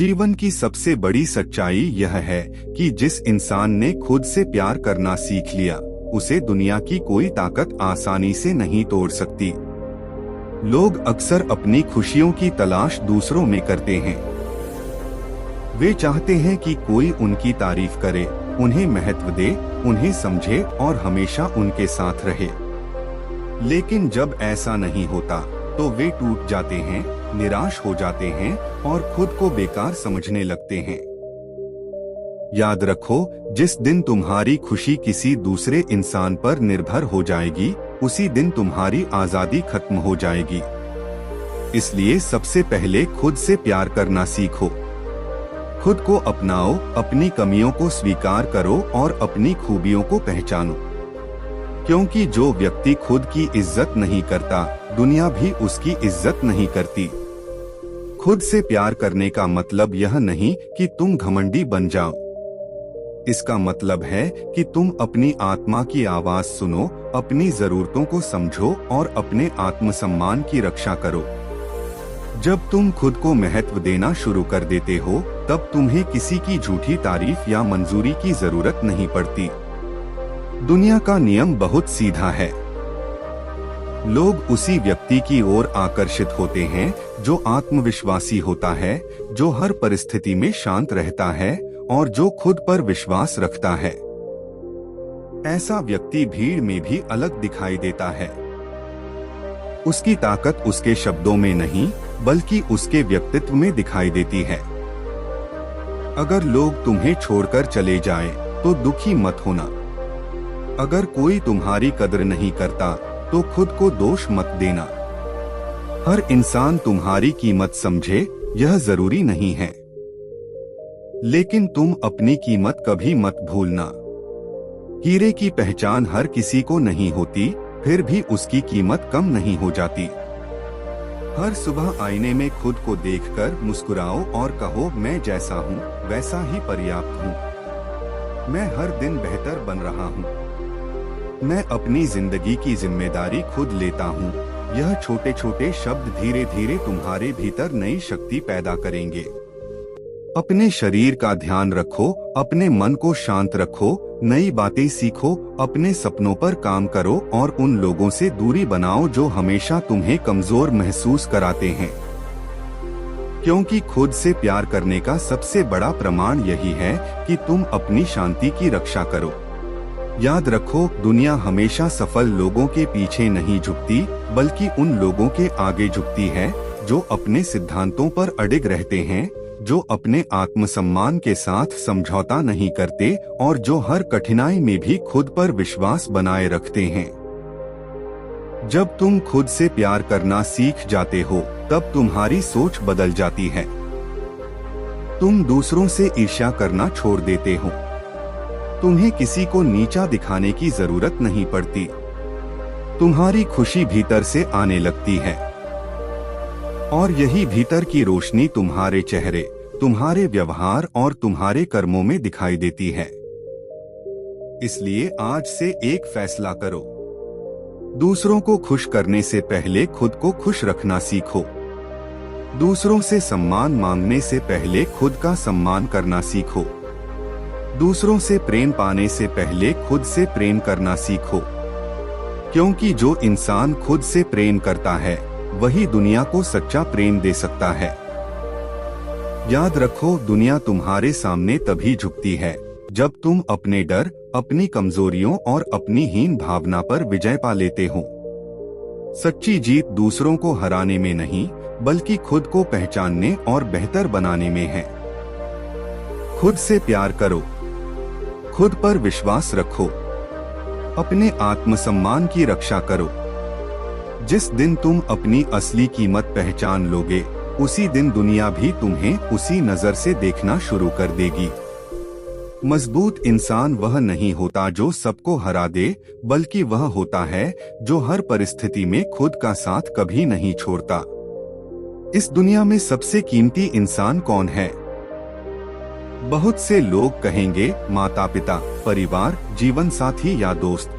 जीवन की सबसे बड़ी सच्चाई यह है कि जिस इंसान ने खुद से प्यार करना सीख लिया, उसे दुनिया की कोई ताकत आसानी से नहीं तोड़ सकती। लोग अक्सर अपनी खुशियों की तलाश दूसरों में करते हैं। वे चाहते हैं कि कोई उनकी तारीफ करे, उन्हें महत्व दे, उन्हें समझे और हमेशा उनके साथ रहे। लेकिन जब ऐसा नहीं होता तो वे टूट जाते हैं, निराश हो जाते हैं और खुद को बेकार समझने लगते हैं। याद रखो, जिस दिन तुम्हारी खुशी किसी दूसरे इंसान पर निर्भर हो जाएगी, उसी दिन तुम्हारी आजादी खत्म हो जाएगी। इसलिए सबसे पहले खुद से प्यार करना सीखो। खुद को अपनाओ, अपनी कमियों को स्वीकार करो और अपनी खूबियों को पहचानो। क्योंकि जो व्यक्ति खुद की इज्जत नहीं करता, दुनिया भी उसकी इज्जत नहीं करती। खुद से प्यार करने का मतलब यह नहीं कि तुम घमंडी बन जाओ। इसका मतलब है कि तुम अपनी आत्मा की आवाज सुनो, अपनी जरूरतों को समझो और अपने आत्मसम्मान की रक्षा करो। जब तुम खुद को महत्व देना शुरू कर देते हो, तब तुम्हें किसी की झूठी तारीफ या मंजूरी की जरूरत नहीं पड़ती। दुनिया का नियम बहुत सीधा है। लोग उसी व्यक्ति की ओर आकर्षित होते हैं जो आत्मविश्वासी होता है, जो हर परिस्थिति में शांत रहता है और जो खुद पर विश्वास रखता है। ऐसा व्यक्ति भीड़ में भी अलग दिखाई देता है। उसकी ताकत उसके शब्दों में नहीं, बल्कि उसके व्यक्तित्व में दिखाई देती है। अगर लोग तुम्हें छोड़कर चले जाएं, तो दुखी मत होना। अगर कोई तुम्हारी कदर नहीं करता, तो खुद को दोष मत देना। हर इंसान तुम्हारी कीमत समझे, यह जरूरी नहीं है। लेकिन तुम अपनी कीमत कभी मत भूलना। हीरे की पहचान हर किसी को नहीं होती, फिर भी उसकी कीमत कम नहीं हो जाती। हर सुबह आईने में खुद को देखकर मुस्कुराओ और कहो, मैं जैसा हूँ वैसा ही पर्याप्त हूँ। मैं हर दिन बेहतर बन रहा हूँ। मैं अपनी जिंदगी की जिम्मेदारी खुद लेता हूँ। यह छोटे छोटे शब्द धीरे धीरे तुम्हारे भीतर नई शक्ति पैदा करेंगे। अपने शरीर का ध्यान रखो, अपने मन को शांत रखो, नई बातें सीखो, अपने सपनों पर काम करो और उन लोगों से दूरी बनाओ जो हमेशा तुम्हें कमजोर महसूस कराते हैं। क्योंकि खुद से प्यार करने का सबसे बड़ा प्रमाण यही है कि तुम अपनी शांति की रक्षा करो। याद रखो, दुनिया हमेशा सफल लोगों के पीछे नहीं झुकती, बल्कि उन लोगों के आगे झुकती है जो अपने सिद्धांतों पर अडिग रहते हैं, जो अपने आत्मसम्मान के साथ समझौता नहीं करते और जो हर कठिनाई में भी खुद पर विश्वास बनाए रखते हैं। जब तुम खुद से प्यार करना सीख जाते हो, तब तुम्हारी सोच बदल जाती है। तुम दूसरों से ईर्ष्या करना छोड़ देते हो। तुम्हें किसी को नीचा दिखाने की जरूरत नहीं पड़ती। तुम्हारी खुशी भीतर से आने लगती है और यही भीतर की रोशनी तुम्हारे चेहरे, तुम्हारे व्यवहार और तुम्हारे कर्मों में दिखाई देती है। इसलिए आज से एक फैसला करो। दूसरों को खुश करने से पहले खुद को खुश रखना सीखो। दूसरों से सम्मान मांगने से पहले खुद का सम्मान करना सीखो। दूसरों से प्रेम पाने से पहले खुद से प्रेम करना सीखो। क्योंकि जो इंसान खुद से प्रेम करता है, वही दुनिया को सच्चा प्रेम दे सकता है। याद रखो, दुनिया तुम्हारे सामने तभी झुकती है जब तुम अपने डर, अपनी कमजोरियों और अपनी हीन भावना पर विजय पा लेते हो। सच्ची जीत दूसरों को हराने में नहीं, बल्कि खुद को पहचानने और बेहतर बनाने में है। खुद से प्यार करो, खुद पर विश्वास रखो, अपने आत्मसम्मान की रक्षा करो। जिस दिन तुम अपनी असली कीमत पहचान लोगे, उसी दिन दुनिया भी तुम्हें उसी नजर से देखना शुरू कर देगी। मजबूत इंसान वह नहीं होता जो सबको हरा दे, बल्कि वह होता है जो हर परिस्थिति में खुद का साथ कभी नहीं छोड़ता। इस दुनिया में सबसे कीमती इंसान कौन है? बहुत से लोग कहेंगे माता पिता, परिवार, जीवन साथी या दोस्त।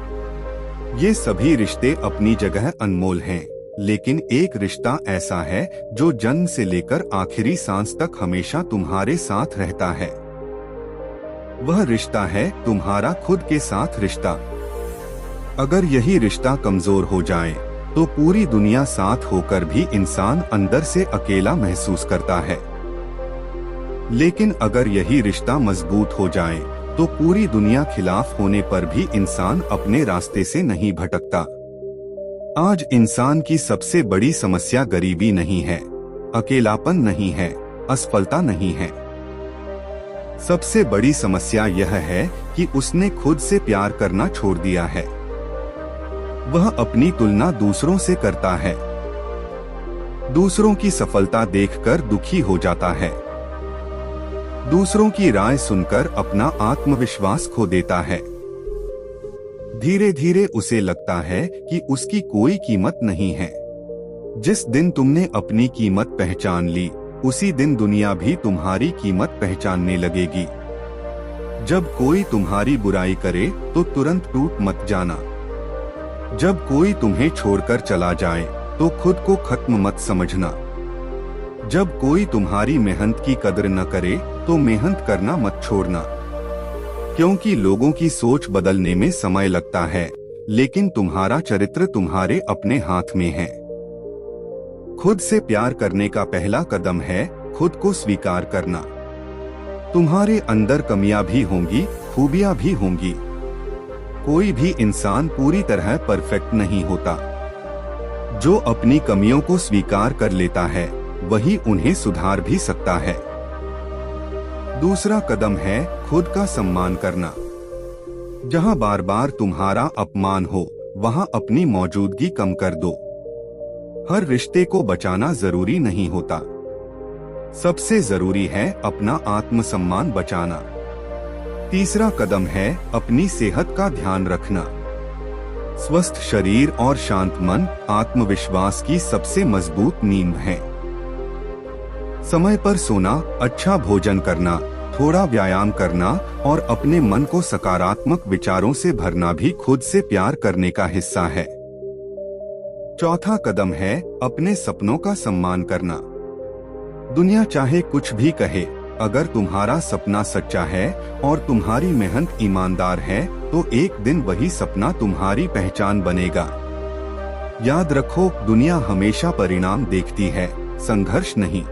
ये सभी रिश्ते अपनी जगह अनमोल हैं, लेकिन एक रिश्ता ऐसा है जो जन्म से लेकर आखिरी सांस तक हमेशा तुम्हारे साथ रहता है। वह रिश्ता है तुम्हारा खुद के साथ रिश्ता। अगर यही रिश्ता कमजोर हो जाए तो पूरी दुनिया साथ होकर भी इंसान अंदर से अकेला महसूस करता है। लेकिन अगर यही रिश्ता मजबूत हो जाए तो पूरी दुनिया खिलाफ होने पर भी इंसान अपने रास्ते से नहीं भटकता। आज इंसान की सबसे बड़ी समस्या गरीबी नहीं है, अकेलापन नहीं है, असफलता नहीं है। सबसे बड़ी समस्या यह है कि उसने खुद से प्यार करना छोड़ दिया है। वह अपनी तुलना दूसरों से करता है, दूसरों की सफलता देखकर दुखी हो जाता है, दूसरों की राय सुनकर अपना आत्मविश्वास खो देता है। धीरे धीरे उसे लगता है कि उसकी कोई कीमत नहीं है। जिस दिन तुमने अपनी कीमत पहचान ली, उसी दिन दुनिया भी तुम्हारी कीमत पहचानने लगेगी। जब कोई तुम्हारी बुराई करे तो तुरंत टूट मत जाना। जब कोई तुम्हें छोड़कर चला जाए तो खुद को खत्म मत समझना। जब कोई तुम्हारी मेहनत की कदर न करे तो मेहनत करना मत छोड़ना। क्योंकि लोगों की सोच बदलने में समय लगता है, लेकिन तुम्हारा चरित्र तुम्हारे अपने हाथ में है। खुद से प्यार करने का पहला कदम है खुद को स्वीकार करना। तुम्हारे अंदर कमियां भी होंगी, खूबियां भी होंगी। कोई भी इंसान पूरी तरह परफेक्ट नहीं होता। जो अपनी कमियों को स्वीकार कर लेता है वही उन्हें सुधार भी सकता है। दूसरा कदम है खुद का सम्मान करना। जहां बार बार तुम्हारा अपमान हो वहां अपनी मौजूदगी कम कर दो। हर रिश्ते को बचाना जरूरी नहीं होता। सबसे जरूरी है अपना आत्मसम्मान बचाना। तीसरा कदम है अपनी सेहत का ध्यान रखना। स्वस्थ शरीर और शांत मन आत्मविश्वास की सबसे मजबूत नींव है। समय पर सोना, अच्छा भोजन करना, थोड़ा व्यायाम करना और अपने मन को सकारात्मक विचारों से भरना भी खुद से प्यार करने का हिस्सा है। चौथा कदम है अपने सपनों का सम्मान करना। दुनिया चाहे कुछ भी कहे, अगर तुम्हारा सपना सच्चा है और तुम्हारी मेहनत ईमानदार है तो एक दिन वही सपना तुम्हारी पहचान बनेगा। याद रखो, दुनिया हमेशा परिणाम देखती है, संघर्ष नहीं।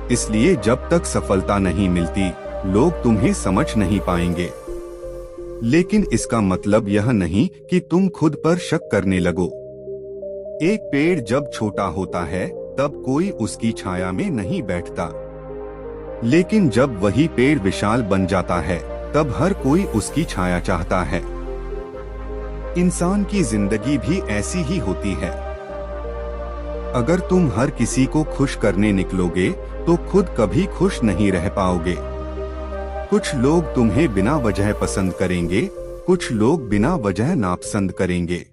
इसलिए जब तक सफलता नहीं मिलती, लोग तुम्हें समझ नहीं पाएंगे। लेकिन इसका मतलब यह नहीं कि तुम खुद पर शक करने लगो। एक पेड़ जब छोटा होता है तब कोई उसकी छाया में नहीं बैठता, लेकिन जब वही पेड़ विशाल बन जाता है तब हर कोई उसकी छाया चाहता है। इंसान की जिंदगी भी ऐसी ही होती है। अगर तुम हर किसी को खुश करने निकलोगे तो खुद कभी खुश नहीं रह पाओगे। कुछ लोग तुम्हें बिना वजह पसंद करेंगे, कुछ लोग बिना वजह नापसंद करेंगे।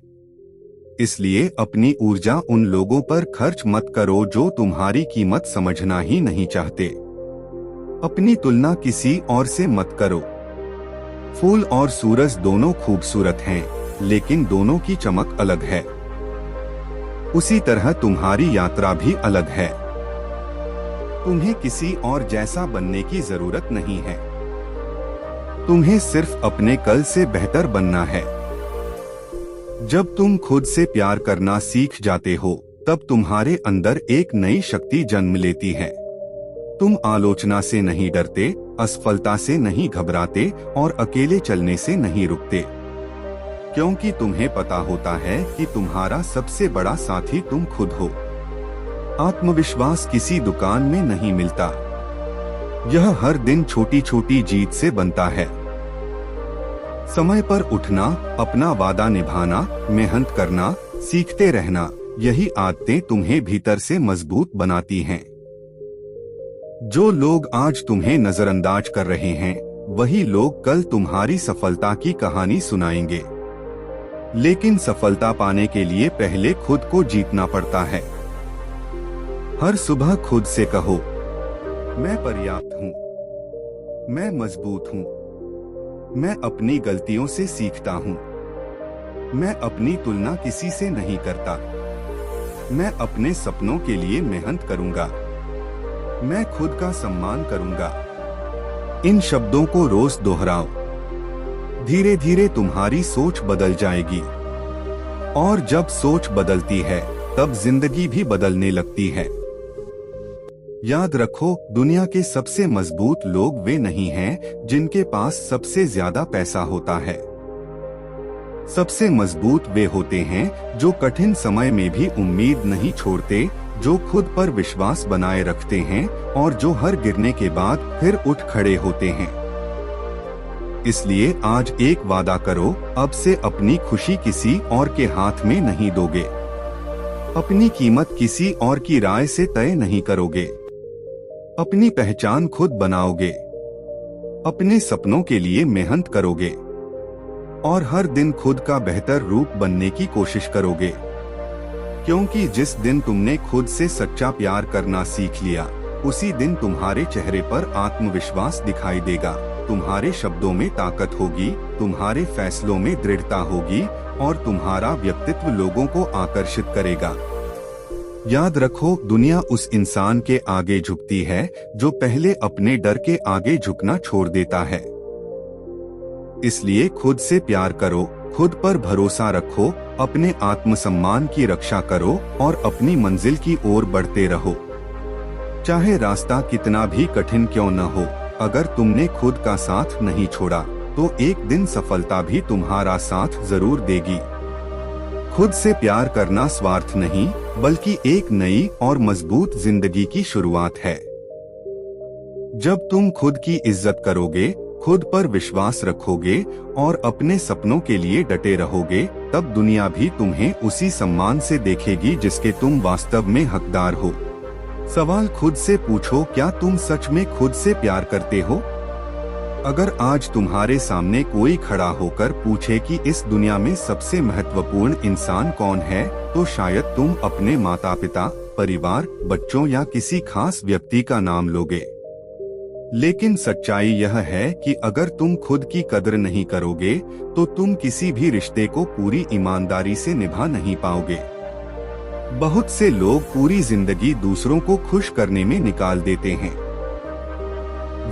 इसलिए अपनी ऊर्जा उन लोगों पर खर्च मत करो जो तुम्हारी कीमत समझना ही नहीं चाहते। अपनी तुलना किसी और से मत करो। फूल और सूरज दोनों खूबसूरत हैं, लेकिन दोनों की चमक अलग है। उसी तरह तुम्हारी यात्रा भी अलग है। तुम्हें किसी और जैसा बनने की जरूरत नहीं है। तुम्हें सिर्फ अपने कल से बेहतर बनना है। जब तुम खुद से प्यार करना सीख जाते हो, तब तुम्हारे अंदर एक नई शक्ति जन्म लेती है। तुम आलोचना से नहीं डरते, असफलता से नहीं घबराते और अकेले चलने से नहीं रुकते, क्योंकि तुम्हें पता होता है कि तुम्हारा सबसे बड़ा साथी तुम खुद हो। आत्मविश्वास किसी दुकान में नहीं मिलता। यह हर दिन छोटी छोटी जीत से बनता है। समय पर उठना, अपना वादा निभाना, मेहनत करना, सीखते रहना, यही आदतें तुम्हें भीतर से मजबूत बनाती हैं। जो लोग आज तुम्हें नजरअंदाज कर रहे हैं, वही लोग कल तुम्हारी सफलता की कहानी सुनाएंगे। लेकिन सफलता पाने के लिए पहले खुद को जीतना पड़ता है। हर सुबह खुद से कहो, मैं पर्याप्त हूँ, मैं मजबूत हूँ, मैं अपनी गलतियों से सीखता हूँ, मैं अपनी तुलना किसी से नहीं करता। मैं अपने सपनों के लिए मेहनत करूंगा। मैं खुद का सम्मान करूंगा। इन शब्दों को रोज दोहराओ। धीरे धीरे तुम्हारी सोच बदल जाएगी, और जब सोच बदलती है तब जिंदगी भी बदलने लगती है। याद रखो, दुनिया के सबसे मजबूत लोग वे नहीं हैं जिनके पास सबसे ज्यादा पैसा होता है। सबसे मजबूत वे होते हैं जो कठिन समय में भी उम्मीद नहीं छोड़ते, जो खुद पर विश्वास बनाए रखते हैं और जो हर गिरने के बाद फिर उठ खड़े होते हैं। इसलिए आज एक वादा करो, अब से अपनी खुशी किसी और के हाथ में नहीं दोगे। अपनी कीमत किसी और की राय से तय नहीं करोगे। अपनी पहचान खुद बनाओगे। अपने सपनों के लिए मेहनत करोगे और हर दिन खुद का बेहतर रूप बनने की कोशिश करोगे। क्योंकि जिस दिन तुमने खुद से सच्चा प्यार करना सीख लिया, उसी दिन तुम्हारे चेहरे पर आत्मविश्वास दिखाई देगा, तुम्हारे शब्दों में ताकत होगी, तुम्हारे फैसलों में दृढ़ता होगी और तुम्हारा व्यक्तित्व लोगों को आकर्षित करेगा। याद रखो, दुनिया उस इंसान के आगे झुकती है जो पहले अपने डर के आगे झुकना छोड़ देता है। इसलिए खुद से प्यार करो, खुद पर भरोसा रखो, अपने आत्मसम्मान की रक्षा करो और अपनी मंजिल की ओर बढ़ते रहो। चाहे रास्ता कितना भी कठिन क्यों न हो, अगर तुमने खुद का साथ नहीं छोड़ा तो एक दिन सफलता भी तुम्हारा साथ जरूर देगी। खुद से प्यार करना स्वार्थ नहीं, बल्कि एक नई और मजबूत जिंदगी की शुरुआत है। जब तुम खुद की इज्जत करोगे, खुद पर विश्वास रखोगे और अपने सपनों के लिए डटे रहोगे, तब दुनिया भी तुम्हें उसी सम्मान से देखेगी जिसके तुम वास्तव में हकदार हो। सवाल खुद से पूछो, क्या तुम सच में खुद से प्यार करते हो? अगर आज तुम्हारे सामने कोई खड़ा होकर पूछे कि इस दुनिया में सबसे महत्वपूर्ण इंसान कौन है, तो शायद तुम अपने माता पिता, परिवार, बच्चों या किसी खास व्यक्ति का नाम लोगे। लेकिन सच्चाई यह है कि अगर तुम खुद की कदर नहीं करोगे तो तुम किसी भी रिश्ते को पूरी ईमानदारी से निभा नहीं पाओगे। बहुत से लोग पूरी जिंदगी दूसरों को खुश करने में निकाल देते हैं।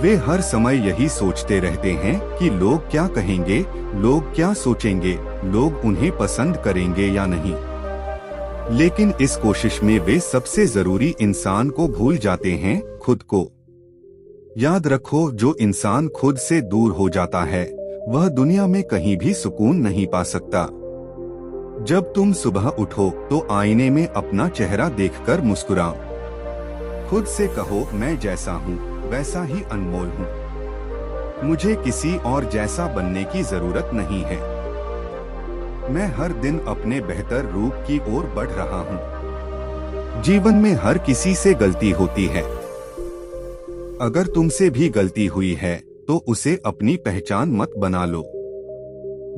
वे हर समय यही सोचते रहते हैं कि लोग क्या कहेंगे, लोग क्या सोचेंगे, लोग उन्हें पसंद करेंगे या नहीं। लेकिन इस कोशिश में वे सबसे जरूरी इंसान को भूल जाते हैं, खुद को। याद रखो, जो इंसान खुद से दूर हो जाता है वह दुनिया में कहीं भी सुकून नहीं पा सकता। जब तुम सुबह उठो तो आईने में अपना चेहरा देखकर मुस्कुराओ। खुद से कहो, मैं जैसा हूँ वैसा ही अनमोल हूँ। मुझे किसी और जैसा बनने की जरूरत नहीं है। मैं हर दिन अपने बेहतर रूप की ओर बढ़ रहा हूँ। जीवन में हर किसी से गलती होती है। अगर तुमसे भी गलती हुई है तो उसे अपनी पहचान मत बना लो।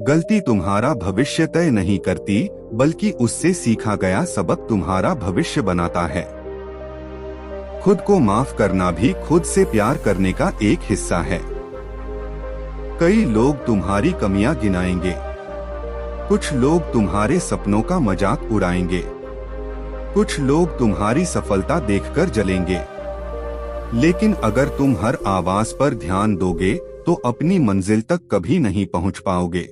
गलती तुम्हारा भविष्य तय नहीं करती, बल्कि उससे सीखा गया सबक तुम्हारा भविष्य बनाता है। खुद को माफ करना भी खुद से प्यार करने का एक हिस्सा है। कई लोग तुम्हारी कमियां गिनाएंगे, कुछ लोग तुम्हारे सपनों का मजाक उड़ाएंगे, कुछ लोग तुम्हारी सफलता देखकर जलेंगे। लेकिन अगर तुम हर आवाज पर ध्यान दोगे तो अपनी मंजिल तक कभी नहीं पहुंच पाओगे।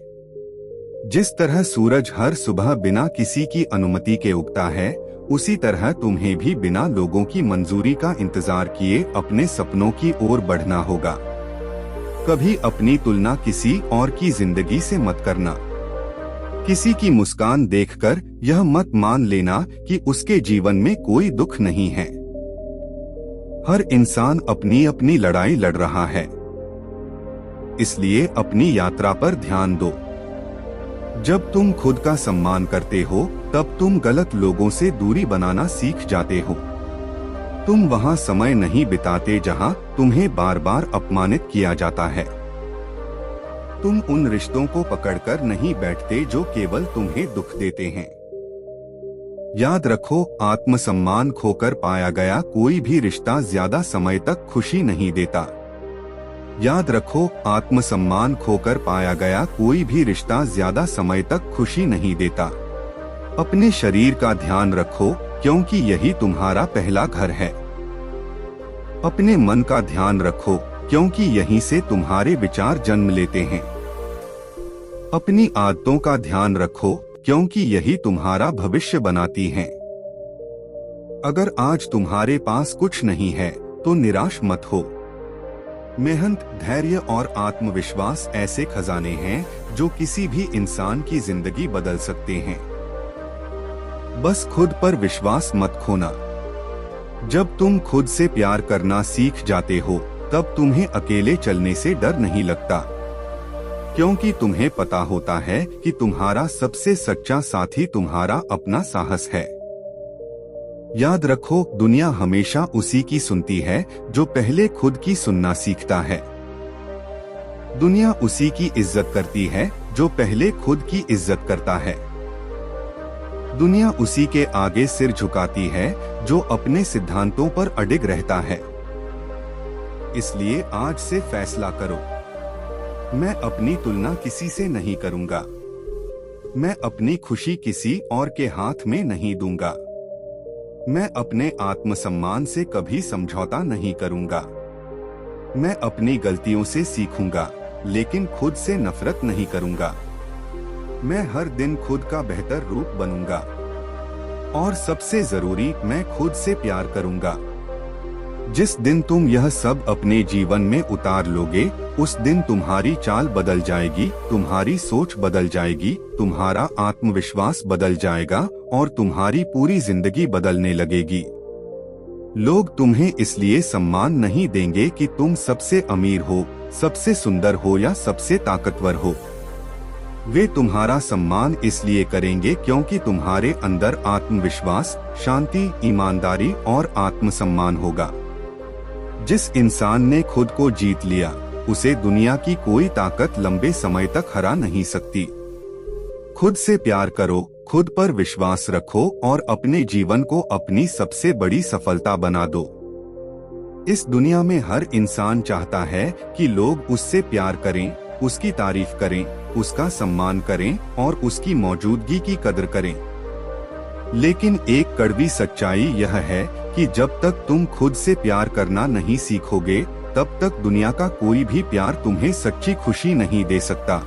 जिस तरह सूरज हर सुबह बिना किसी की अनुमति के उगता है, उसी तरह तुम्हें भी बिना लोगों की मंजूरी का इंतजार किए अपने सपनों की ओर बढ़ना होगा। कभी अपनी तुलना किसी और की जिंदगी से मत करना। किसी की मुस्कान देखकर यह मत मान लेना कि उसके जीवन में कोई दुख नहीं है। हर इंसान अपनी अपनी लड़ाई लड़ रहा है, इसलिए अपनी यात्रा पर ध्यान दो। जब तुम खुद का सम्मान करते हो, तब तुम गलत लोगों से दूरी बनाना सीख जाते हो। तुम वहां समय नहीं बिताते जहां तुम्हें बार बार अपमानित किया जाता है। तुम उन रिश्तों को पकड़कर नहीं बैठते जो केवल तुम्हें दुख देते हैं। याद रखो, आत्मसम्मान खोकर पाया गया कोई भी रिश्ता ज्यादा समय तक खुशी नहीं देता। याद रखो, आत्मसम्मान खोकर पाया गया कोई भी रिश्ता ज्यादा समय तक खुशी नहीं देता। अपने शरीर का ध्यान रखो, क्योंकि यही तुम्हारा पहला घर है। अपने मन का ध्यान रखो, क्योंकि यहीं से तुम्हारे विचार जन्म लेते हैं। अपनी आदतों का ध्यान रखो, क्योंकि यही तुम्हारा भविष्य बनाती हैं। अगर आज तुम्हारे पास कुछ नहीं है तो निराश मत हो। मेहनत, धैर्य और आत्मविश्वास ऐसे खजाने हैं जो किसी भी इंसान की जिंदगी बदल सकते हैं। बस खुद पर विश्वास मत खोना। जब तुम खुद से प्यार करना सीख जाते हो, तब तुम्हें अकेले चलने से डर नहीं लगता, क्योंकि तुम्हें पता होता है कि तुम्हारा सबसे सच्चा साथी तुम्हारा अपना साहस है। याद रखो, दुनिया हमेशा उसी की सुनती है जो पहले खुद की सुनना सीखता है। दुनिया उसी की इज्जत करती है जो पहले खुद की इज्जत करता है। दुनिया उसी के आगे सिर झुकाती है जो अपने सिद्धांतों पर अडिग रहता है। इसलिए आज से फैसला करो, मैं अपनी तुलना किसी से नहीं करूंगा। मैं अपनी खुशी किसी और के हाथ में नहीं दूंगा। मैं अपने आत्मसम्मान से कभी समझौता नहीं करूंगा। मैं अपनी गलतियों से सीखूंगा, लेकिन खुद से नफरत नहीं करूंगा। मैं हर दिन खुद का बेहतर रूप बनूंगा। और सबसे जरूरी, मैं खुद से प्यार करूंगा। जिस दिन तुम यह सब अपने जीवन में उतार लोगे, उस दिन तुम्हारी चाल बदल जाएगी, तुम्हारी सोच बदल जाएगी, तुम्हारा आत्मविश्वास बदल जाएगा और तुम्हारी पूरी जिंदगी बदलने लगेगी। लोग तुम्हें इसलिए सम्मान नहीं देंगे कि तुम सबसे अमीर हो, सबसे सुंदर हो या सबसे ताकतवर हो। वे तुम्हारा सम्मान इसलिए करेंगे क्योंकि तुम्हारे अंदर आत्मविश्वास, शांति, ईमानदारी और आत्मसम्मान होगा। जिस इंसान ने खुद को जीत लिया, उसे दुनिया की कोई ताकत लंबे समय तक हरा नहीं सकती। खुद से प्यार करो, खुद पर विश्वास रखो और अपने जीवन को अपनी सबसे बड़ी सफलता बना दो। इस दुनिया में हर इंसान चाहता है कि लोग उससे प्यार करें, उसकी तारीफ करें, उसका सम्मान करें और उसकी मौजूदगी की कदर करें। लेकिन एक कड़वी सच्चाई यह है कि जब तक तुम खुद से प्यार करना नहीं सीखोगे, तब तक दुनिया का कोई भी प्यार तुम्हें सच्ची खुशी नहीं दे सकता।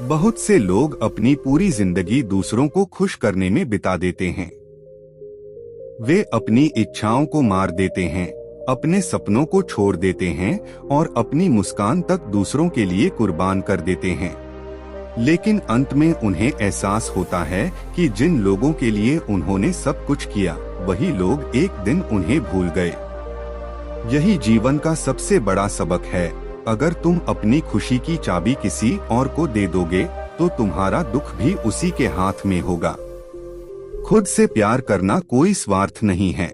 बहुत से लोग अपनी पूरी जिंदगी दूसरों को खुश करने में बिता देते हैं। वे अपनी इच्छाओं को मार देते हैं, अपने सपनों को छोड़ देते हैं और अपनी मुस्कान तक दूसरों के लिए कुर्बान कर देते हैं। लेकिन अंत में उन्हें एहसास होता है कि जिन लोगों के लिए उन्होंने सब कुछ किया, वही लोग एक दिन उन्हें भूल गए। यही जीवन का सबसे बड़ा सबक है। अगर तुम अपनी खुशी की चाबी किसी और को दे दोगे, तो तुम्हारा दुख भी उसी के हाथ में होगा। खुद से प्यार करना कोई स्वार्थ नहीं है।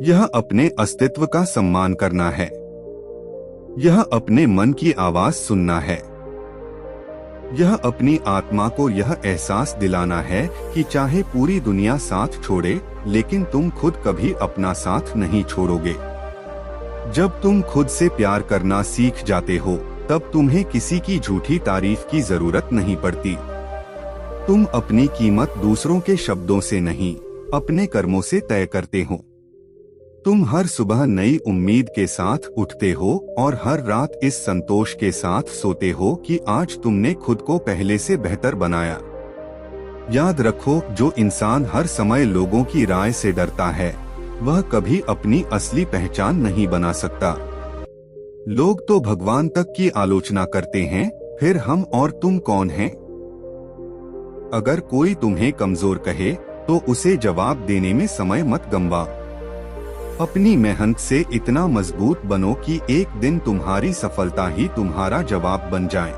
यह अपने अस्तित्व का सम्मान करना है। यह अपने मन की आवाज सुनना है। यह अपनी आत्मा को यह एहसास दिलाना है कि चाहे पूरी दुनिया साथ छोड़े, लेकिन तुम खुद कभी अपना साथ नहीं छोड़ोगे। जब तुम खुद से प्यार करना सीख जाते हो, तब तुम्हें किसी की झूठी तारीफ की जरूरत नहीं पड़ती। तुम अपनी कीमत दूसरों के शब्दों से नहीं, अपने कर्मों से तय करते हो। तुम हर सुबह नई उम्मीद के साथ उठते हो और हर रात इस संतोष के साथ सोते हो कि आज तुमने खुद को पहले से बेहतर बनाया। याद रखो, जो इंसान हर समय लोगों की राय से डरता है, वह कभी अपनी असली पहचान नहीं बना सकता। लोग तो भगवान तक की आलोचना करते हैं, फिर हम और तुम कौन हैं? अगर कोई तुम्हें कमजोर कहे, तो उसे जवाब देने में समय मत गंवा। अपनी मेहनत से इतना मजबूत बनो कि एक दिन तुम्हारी सफलता ही तुम्हारा जवाब बन जाए।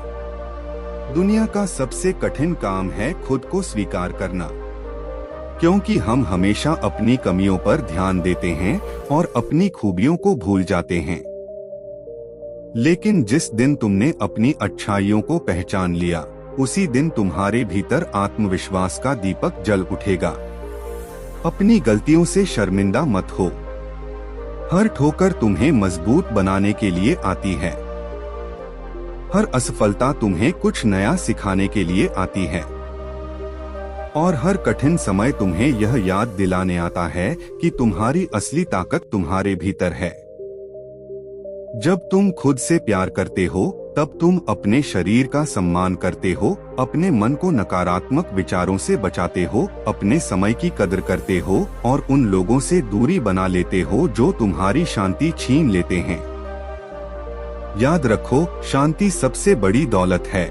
दुनिया का सबसे कठिन काम है खुद को स्वीकार करना, क्योंकि हम हमेशा अपनी कमियों पर ध्यान देते हैं और अपनी खूबियों को भूल जाते हैं। लेकिन जिस दिन तुमने अपनी अच्छाइयों को पहचान लिया, उसी दिन तुम्हारे भीतर आत्मविश्वास का दीपक जल उठेगा। अपनी गलतियों से शर्मिंदा मत हो। हर ठोकर तुम्हें मजबूत बनाने के लिए आती है। हर असफलता तुम्हें कुछ नया सिखाने के लिए आती है। और हर कठिन समय तुम्हें यह याद दिलाने आता है कि तुम्हारी असली ताकत तुम्हारे भीतर है। जब तुम खुद से प्यार करते हो तब तुम अपने शरीर का सम्मान करते हो, अपने मन को नकारात्मक विचारों से बचाते हो, अपने समय की कदर करते हो और उन लोगों से दूरी बना लेते हो जो तुम्हारी शांति छीन लेते हैं। याद रखो, शांति सबसे बड़ी दौलत है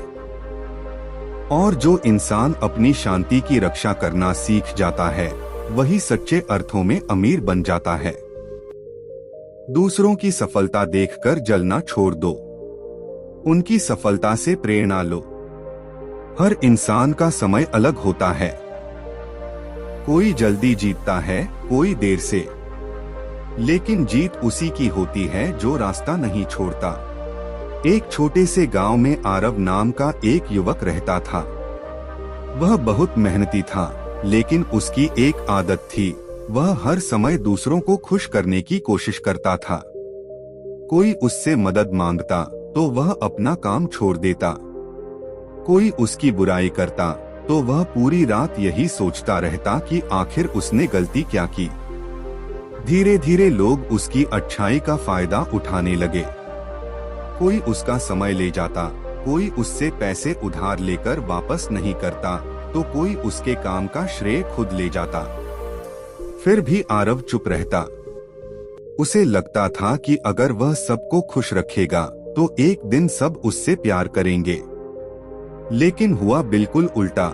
और जो इंसान अपनी शांति की रक्षा करना सीख जाता है वही सच्चे अर्थों में अमीर बन जाता है। दूसरों की सफलता देखकर जलना छोड़ दो, उनकी सफलता से प्रेरणा लो। हर इंसान का समय अलग होता है, कोई जल्दी जीतता है, कोई देर से, लेकिन जीत उसी की होती है जो रास्ता नहीं छोड़ता। एक छोटे से गांव में आरव नाम का एक युवक रहता था। वह बहुत मेहनती था, लेकिन उसकी एक आदत थी, वह हर समय दूसरों को खुश करने की कोशिश करता था। कोई उससे मदद मांगता तो वह अपना काम छोड़ देता, कोई उसकी बुराई करता तो वह पूरी रात यही सोचता रहता कि आखिर उसने गलती क्या की। धीरे धीरे लोग उसकी अच्छाई का फायदा उठाने लगे। कोई उसका समय ले जाता, कोई उससे पैसे उधार लेकर वापस नहीं करता, तो कोई उसके काम का श्रेय खुद ले जाता। फिर भी आरव चुप रहता। उसे लगता था कि अगर वह सबको खुश रखेगा तो एक दिन सब उससे प्यार करेंगे, लेकिन हुआ बिल्कुल उल्टा।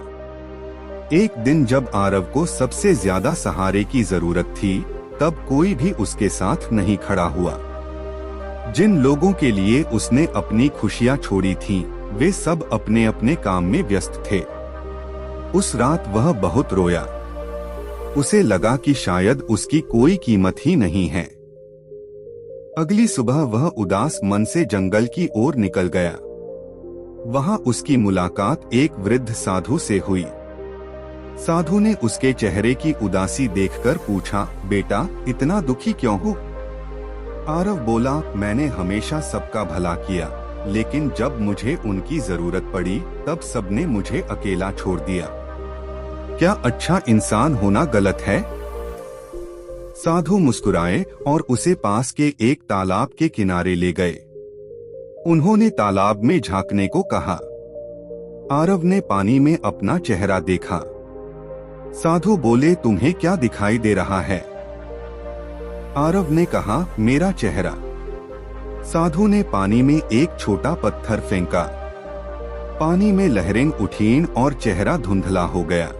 एक दिन जब आरव को सबसे ज्यादा सहारे की जरूरत थी, तब कोई भी उसके साथ नहीं खड़ा हुआ। जिन लोगों के लिए उसने अपनी खुशियां छोड़ी थीं, वे सब अपने अपने काम में व्यस्त थे। उस रात वह बहुत रोया। उसे लगा कि शायद उसकी कोई कीमत ही नहीं है। अगली सुबह वह उदास मन से जंगल की ओर निकल गया। वहां उसकी मुलाकात एक वृद्ध साधु से हुई। साधु ने उसके चेहरे की उदासी देखकर पूछा, बेटा इतना दुखी क्यों हो? आरव बोला, मैंने हमेशा सबका भला किया, लेकिन जब मुझे उनकी जरूरत पड़ी तब सबने मुझे अकेला छोड़ दिया। क्या अच्छा इंसान होना गलत है? साधु मुस्कुराए और उसे पास के एक तालाब के किनारे ले गए। उन्होंने तालाब में झांकने को कहा। आरव ने पानी में अपना चेहरा देखा। साधु बोले, तुम्हें क्या दिखाई दे रहा है? आरव ने कहा, मेरा चेहरा। साधु ने पानी में एक छोटा पत्थर फेंका। पानी में लहरें उठीं और चेहरा धुंधला हो गया।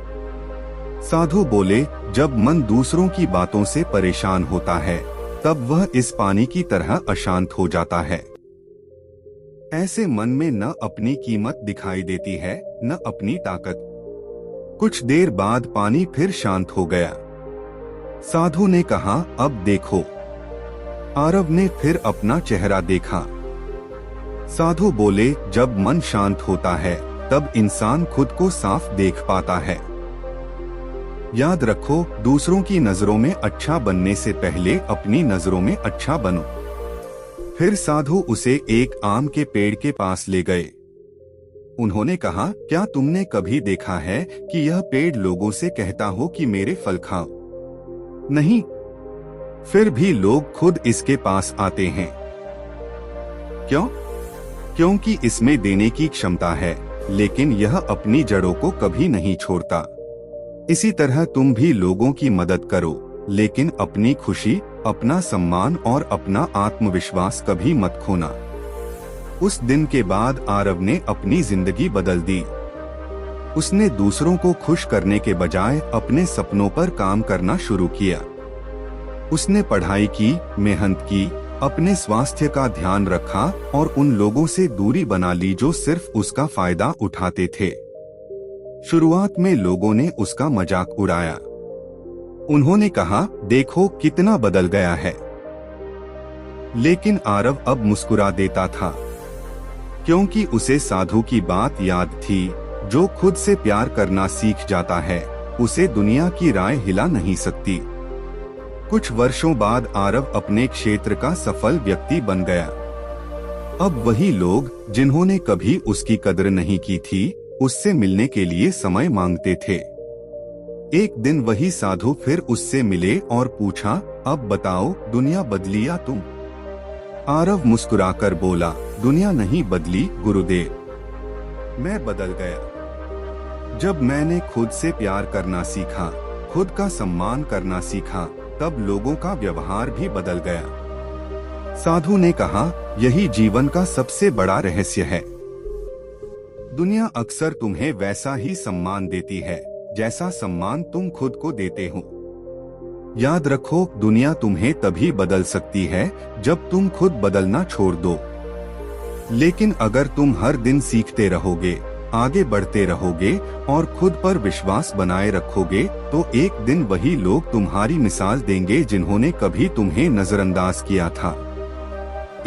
साधु बोले, जब मन दूसरों की बातों से परेशान होता है तब वह इस पानी की तरह अशांत हो जाता है। ऐसे मन में न अपनी कीमत दिखाई देती है, न अपनी ताकत। कुछ देर बाद पानी फिर शांत हो गया। साधु ने कहा, अब देखो। आरव ने फिर अपना चेहरा देखा। साधु बोले, जब मन शांत होता है तब इंसान खुद को साफ देख पाता है। याद रखो, दूसरों की नजरों में अच्छा बनने से पहले अपनी नजरों में अच्छा बनो। फिर साधु उसे एक आम के पेड़ के पास ले गए। उन्होंने कहा, क्या तुमने कभी देखा है कि यह पेड़ लोगों से कहता हो कि मेरे फल खाओ? नहीं, फिर भी लोग खुद इसके पास आते हैं। क्यों? क्योंकि इसमें देने की क्षमता है, लेकिन यह अपनी जड़ों को कभी नहीं छोड़ता। इसी तरह तुम भी लोगों की मदद करो, लेकिन अपनी खुशी, अपना सम्मान और अपना आत्मविश्वास कभी मत खोना। उस दिन के बाद आरव ने अपनी जिंदगी बदल दी। उसने दूसरों को खुश करने के बजाय अपने सपनों पर काम करना शुरू किया। उसने पढ़ाई की, मेहनत की, अपने स्वास्थ्य का ध्यान रखा और उन लोगों से दूरी बना ली जो सिर्फ उसका फायदा उठाते थे। शुरुआत में लोगों ने उसका मजाक उड़ाया। उन्होंने कहा, देखो कितना बदल गया है। लेकिन आरव अब मुस्कुरा देता था, क्योंकि उसे साधु की बात याद थी, जो खुद से प्यार करना सीख जाता है उसे दुनिया की राय हिला नहीं सकती। कुछ वर्षों बाद आरव अपने क्षेत्र का सफल व्यक्ति बन गया। अब वही लोग जिन्होंने कभी उसकी कदर नहीं की थी, उससे मिलने के लिए समय मांगते थे। एक दिन वही साधु फिर उससे मिले और पूछा, अब बताओ, दुनिया बदली या तुम? आरव मुस्कुराकर बोला, दुनिया नहीं बदली गुरुदेव, मैं बदल गया। जब मैंने खुद से प्यार करना सीखा, खुद का सम्मान करना सीखा, तब लोगों का व्यवहार भी बदल गया। साधु ने कहा, यही जीवन का सबसे बड़ा रहस्य है। दुनिया अक्सर तुम्हें वैसा ही सम्मान देती है जैसा सम्मान तुम खुद को देते हो। याद रखो, दुनिया तुम्हें तभी बदल सकती है जब तुम खुद बदलना छोड़ दो। लेकिन अगर तुम हर दिन सीखते रहोगे, आगे बढ़ते रहोगे और खुद पर विश्वास बनाए रखोगे, तो एक दिन वही लोग तुम्हारी मिसाल देंगे जिन्होंने कभी तुम्हें नजरअंदाज किया था।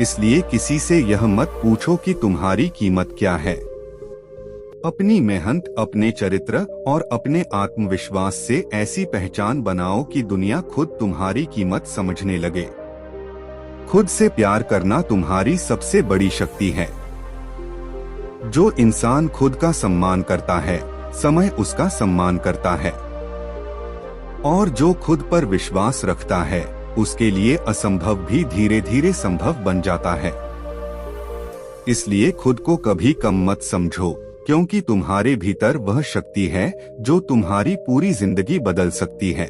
इसलिए किसी से यह मत पूछो कि तुम्हारी कीमत क्या है। अपनी मेहनत, अपने चरित्र और अपने आत्मविश्वास से ऐसी पहचान बनाओ कि दुनिया खुद तुम्हारी कीमत समझने लगे। खुद से प्यार करना तुम्हारी सबसे बड़ी शक्ति है। जो इंसान खुद का सम्मान करता है, समय उसका सम्मान करता है। और जो खुद पर विश्वास रखता है, उसके लिए असंभव भी धीरे धीरे संभव बन जाता है। इसलिए खुद को कभी कम मत समझो, क्योंकि तुम्हारे भीतर वह शक्ति है जो तुम्हारी पूरी जिंदगी बदल सकती है।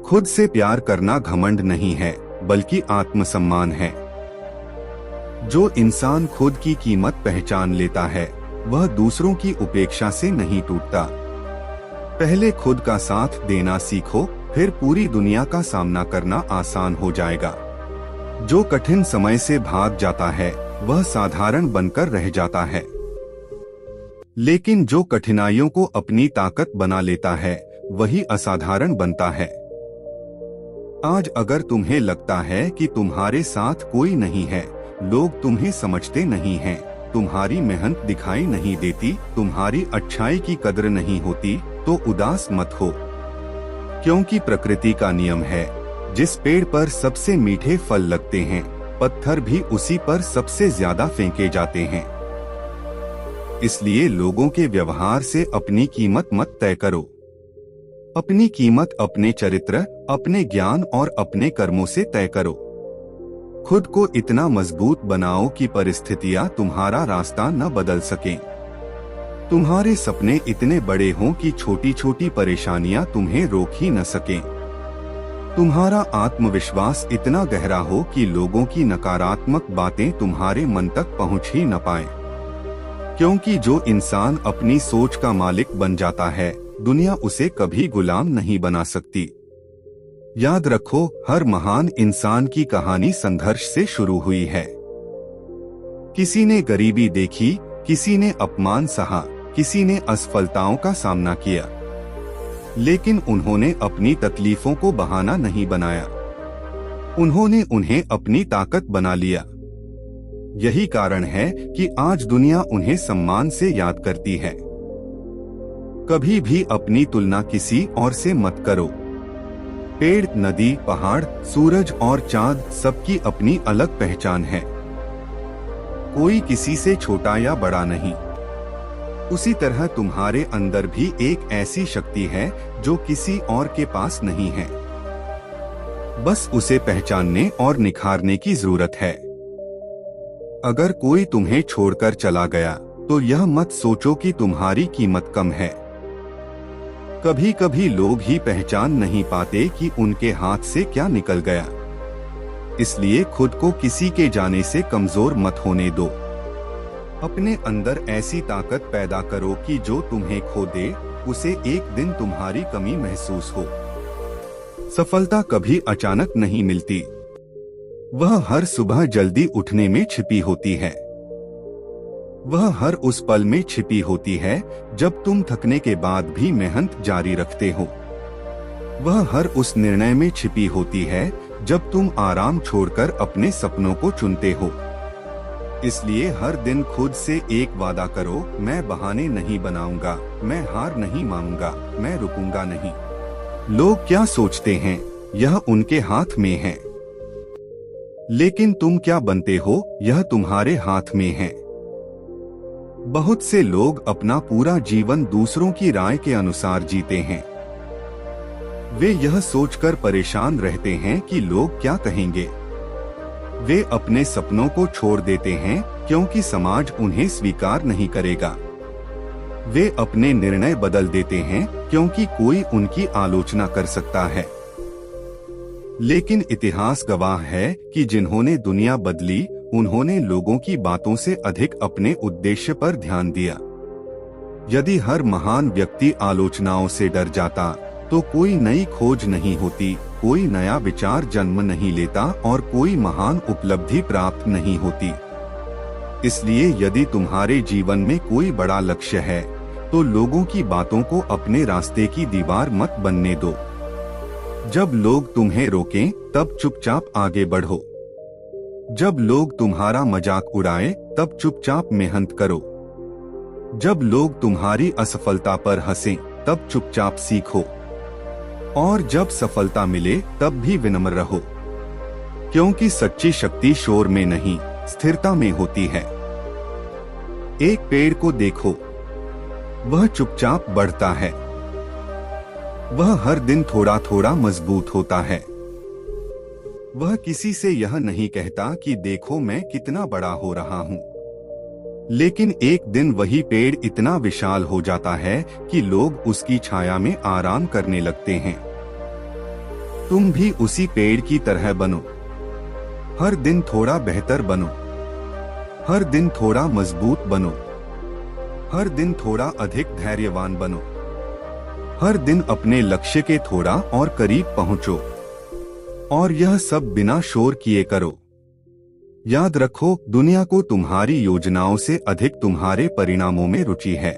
खुद से प्यार करना घमंड नहीं है, बल्कि आत्मसम्मान है। जो इंसान खुद की कीमत पहचान लेता है, वह दूसरों की उपेक्षा से नहीं टूटता। पहले खुद का साथ देना सीखो, फिर पूरी दुनिया का सामना करना आसान हो जाएगा। जो कठिन समय से भाग जाता है, वह साधारण बनकर रह जाता है। लेकिन जो कठिनाइयों को अपनी ताकत बना लेता है, वही असाधारण बनता है। आज अगर तुम्हें लगता है कि तुम्हारे साथ कोई नहीं है, लोग तुम्हें समझते नहीं हैं, तुम्हारी मेहनत दिखाई नहीं देती, तुम्हारी अच्छाई की कद्र नहीं होती, तो उदास मत हो। क्योंकि प्रकृति का नियम है, जिस पेड़ पर सबसे मीठे फल लगते हैं, पत्थर भी उसी पर सबसे ज्यादा फेंके जाते हैं। इसलिए लोगों के व्यवहार से अपनी कीमत मत तय करो। अपनी कीमत अपने चरित्र, अपने ज्ञान और अपने कर्मों से तय करो। खुद को इतना मजबूत बनाओ कि परिस्थितियां तुम्हारा रास्ता न बदल सकें। तुम्हारे सपने इतने बड़े हों कि छोटी छोटी परेशानियां तुम्हें रोक ही न सकें। तुम्हारा आत्मविश्वास इतना गहरा हो कि लोगों की नकारात्मक बातें तुम्हारे मन तक पहुंच ही न पाएं। क्योंकि जो इंसान अपनी सोच का मालिक बन जाता है, दुनिया उसे कभी गुलाम नहीं बना सकती। याद रखो, हर महान इंसान की कहानी संघर्ष से शुरू हुई है। किसी ने गरीबी देखी, किसी ने अपमान सहा, किसी ने असफलताओं का सामना किया, लेकिन उन्होंने अपनी तकलीफों को बहाना नहीं बनाया। उन्होंने उन्हें अपनी ताकत बना लिया। यही कारण है कि आज दुनिया उन्हें सम्मान से याद करती है। कभी भी अपनी तुलना किसी और से मत करो। पेड़, नदी, पहाड़, सूरज और चांद सबकी अपनी अलग पहचान है। कोई किसी से छोटा या बड़ा नहीं। उसी तरह तुम्हारे अंदर भी एक ऐसी शक्ति है जो किसी और के पास नहीं है। बस उसे पहचानने और निखारने की जरूरत है। अगर कोई तुम्हें छोड़कर चला गया, तो यह मत सोचो कि तुम्हारी कीमत कम है। कभी कभी लोग ही पहचान नहीं पाते कि उनके हाथ से क्या निकल गया। इसलिए खुद को किसी के जाने से कमजोर मत होने दो। अपने अंदर ऐसी ताकत पैदा करो कि जो तुम्हें खो दे, उसे एक दिन तुम्हारी कमी महसूस हो। सफलता कभी अचानक नहीं मिलती। वह हर सुबह जल्दी उठने में छिपी होती है। वह हर उस पल में छिपी होती है जब तुम थकने के बाद भी मेहनत जारी रखते हो। वह हर उस निर्णय में छिपी होती है जब तुम आराम छोड़कर अपने सपनों को चुनते हो। इसलिए हर दिन खुद से एक वादा करो, मैं बहाने नहीं बनाऊंगा, मैं हार नहीं मानूंगा, मैं रुकूंगा नहीं। लोग क्या सोचते हैं, यह उनके हाथ में है। लेकिन तुम क्या बनते हो, यह तुम्हारे हाथ में है। बहुत से लोग अपना पूरा जीवन दूसरों की राय के अनुसार जीते हैं। वे यह सोचकर परेशान रहते हैं कि लोग क्या कहेंगे। वे अपने सपनों को छोड़ देते हैं क्योंकि समाज उन्हें स्वीकार नहीं करेगा। वे अपने निर्णय बदल देते हैं क्योंकि कोई उनकी आलोचना कर सकता है। लेकिन इतिहास गवाह है कि जिन्होंने दुनिया बदली, उन्होंने लोगों की बातों से अधिक अपने उद्देश्य पर ध्यान दिया। यदि हर महान व्यक्ति आलोचनाओं से डर जाता तो कोई नई खोज नहीं होती, कोई नया विचार जन्म नहीं लेता और कोई महान उपलब्धि प्राप्त नहीं होती। इसलिए यदि तुम्हारे जीवन में कोई बड़ा लक्ष्य है तो लोगों की बातों को अपने रास्ते की दीवार मत बनने दो। जब लोग तुम्हें रोकें तब चुपचाप आगे बढ़ो। जब लोग तुम्हारा मजाक उड़ाए तब चुपचाप मेहनत करो। जब लोग तुम्हारी असफलता पर हंसें तब चुपचाप सीखो। और जब सफलता मिले तब भी विनम्र रहो, क्योंकि सच्ची शक्ति शोर में नहीं, स्थिरता में होती है। एक पेड़ को देखो, वह चुपचाप बढ़ता है। वह हर दिन थोड़ा थोड़ा मजबूत होता है। वह किसी से यह नहीं कहता कि देखो मैं कितना बड़ा हो रहा हूँ। लेकिन एक दिन वही पेड़ इतना विशाल हो जाता है कि लोग उसकी छाया में आराम करने लगते हैं। तुम भी उसी पेड़ की तरह बनो। हर दिन थोड़ा बेहतर बनो। हर दिन थोड़ा मजबूत बनो। हर दिन थोड़ा अधिक धैर्यवान बनो। हर दिन अपने लक्ष्य के थोड़ा और करीब पहुंचो। और यह सब बिना शोर किए करो। याद रखो, दुनिया को तुम्हारी योजनाओं से अधिक तुम्हारे परिणामों में रुचि है।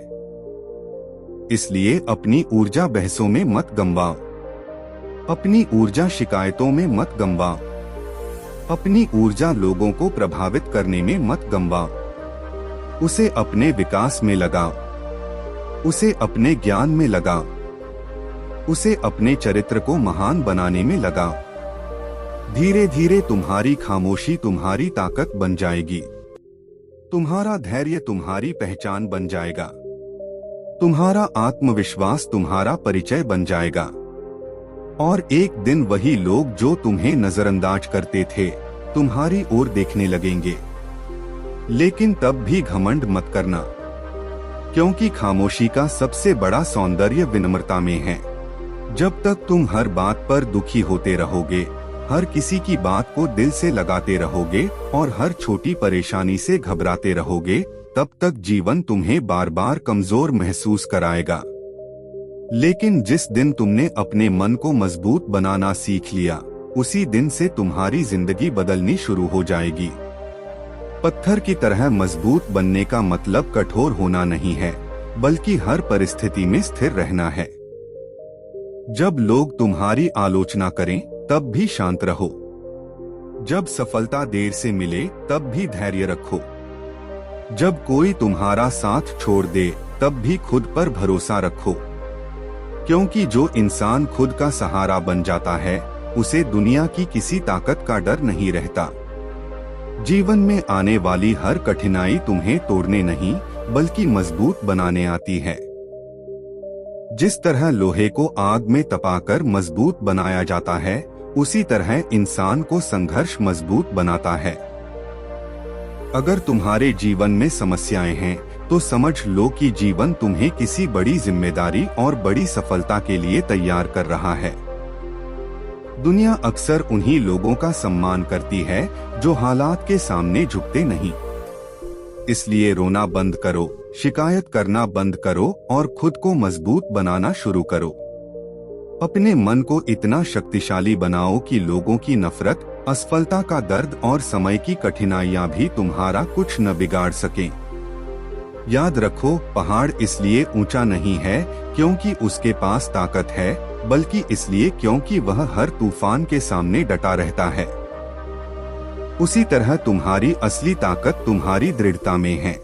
इसलिए अपनी ऊर्जा बहसों में मत गंवाओ। अपनी ऊर्जा शिकायतों में मत गंवाओ। अपनी ऊर्जा लोगों को प्रभावित करने में मत गंवाओ। उसे अपने विकास में लगाओ। उसे अपने ज्ञान में लगाओ। उसे अपने चरित्र को महान बनाने में लगाओ। धीरे धीरे तुम्हारी खामोशी तुम्हारी ताकत बन जाएगी। तुम्हारा धैर्य तुम्हारी पहचान बन जाएगा। तुम्हारा आत्मविश्वास तुम्हारा परिचय बन जाएगा। और एक दिन वही लोग जो तुम्हें नजरअंदाज करते थे तुम्हारी ओर देखने लगेंगे। लेकिन तब भी घमंड मत करना, क्योंकि खामोशी का सबसे बड़ा सौंदर्य विनम्रता में है। जब तक तुम हर बात पर दुखी होते रहोगे, हर किसी की बात को दिल से लगाते रहोगे और हर छोटी परेशानी से घबराते रहोगे, तब तक जीवन तुम्हें बार बार कमजोर महसूस कराएगा। लेकिन जिस दिन तुमने अपने मन को मजबूत बनाना सीख लिया, उसी दिन से तुम्हारी जिंदगी बदलनी शुरू हो जाएगी। पत्थर की तरह मजबूत बनने का मतलब कठोर होना नहीं है, बल्कि हर परिस्थिति में स्थिर रहना है। जब लोग तुम्हारी आलोचना करें तब भी शांत रहो। जब सफलता देर से मिले तब भी धैर्य रखो। जब कोई तुम्हारा साथ छोड़ दे तब भी खुद पर भरोसा रखो, क्योंकि जो इंसान खुद का सहारा बन जाता है उसे दुनिया की किसी ताकत का डर नहीं रहता। जीवन में आने वाली हर कठिनाई तुम्हें तोड़ने नहीं बल्कि मजबूत बनाने आती है। जिस तरह लोहे को आग में तपाकर मजबूत बनाया जाता है, उसी तरह इंसान को संघर्ष मजबूत बनाता है। अगर तुम्हारे जीवन में समस्याएं हैं तो समझ लो कि जीवन तुम्हें किसी बड़ी जिम्मेदारी और बड़ी सफलता के लिए तैयार कर रहा है। दुनिया अक्सर उन्हीं लोगों का सम्मान करती है जो हालात के सामने झुकते नहीं। इसलिए रोना बंद करो, शिकायत करना बंद करो और खुद को मजबूत बनाना शुरू करो। अपने मन को इतना शक्तिशाली बनाओ कि लोगों की नफरत, असफलता का दर्द और समय की कठिनाइयां भी तुम्हारा कुछ न बिगाड़ सकें। याद रखो, पहाड़ इसलिए ऊंचा नहीं है क्योंकि उसके पास ताकत है, बल्कि इसलिए क्योंकि वह हर तूफान के सामने डटा रहता है। उसी तरह तुम्हारी असली ताकत तुम्हारी दृढ़ता में है।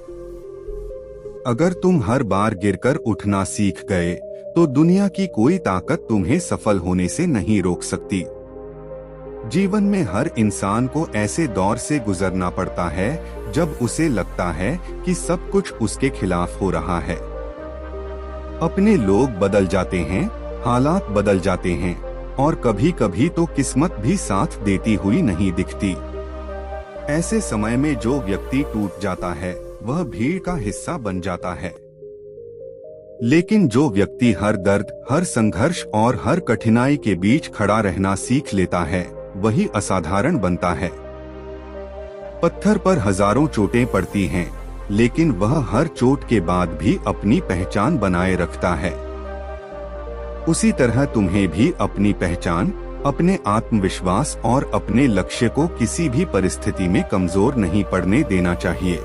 अगर तुम हर बार गिरकर उठना सीख गए तो दुनिया की कोई ताकत तुम्हें सफल होने से नहीं रोक सकती। जीवन में हर इंसान को ऐसे दौर से गुजरना पड़ता है जब उसे लगता है कि सब कुछ उसके खिलाफ हो रहा है। अपने लोग बदल जाते हैं, हालात बदल जाते हैं और कभी कभी तो किस्मत भी साथ देती हुई नहीं दिखती। ऐसे समय में जो व्यक्ति टूट जाता है वह भीड़ का हिस्सा बन जाता है। लेकिन जो व्यक्ति हर दर्द, हर संघर्ष और हर कठिनाई के बीच खड़ा रहना सीख लेता है वही असाधारण बनता है। पत्थर पर हजारों चोटें पड़ती हैं, लेकिन वह हर चोट के बाद भी अपनी पहचान बनाए रखता है। उसी तरह तुम्हें भी अपनी पहचान, अपने आत्मविश्वास और अपने लक्ष्य को किसी भी परिस्थिति में कमजोर नहीं पड़ने देना चाहिए।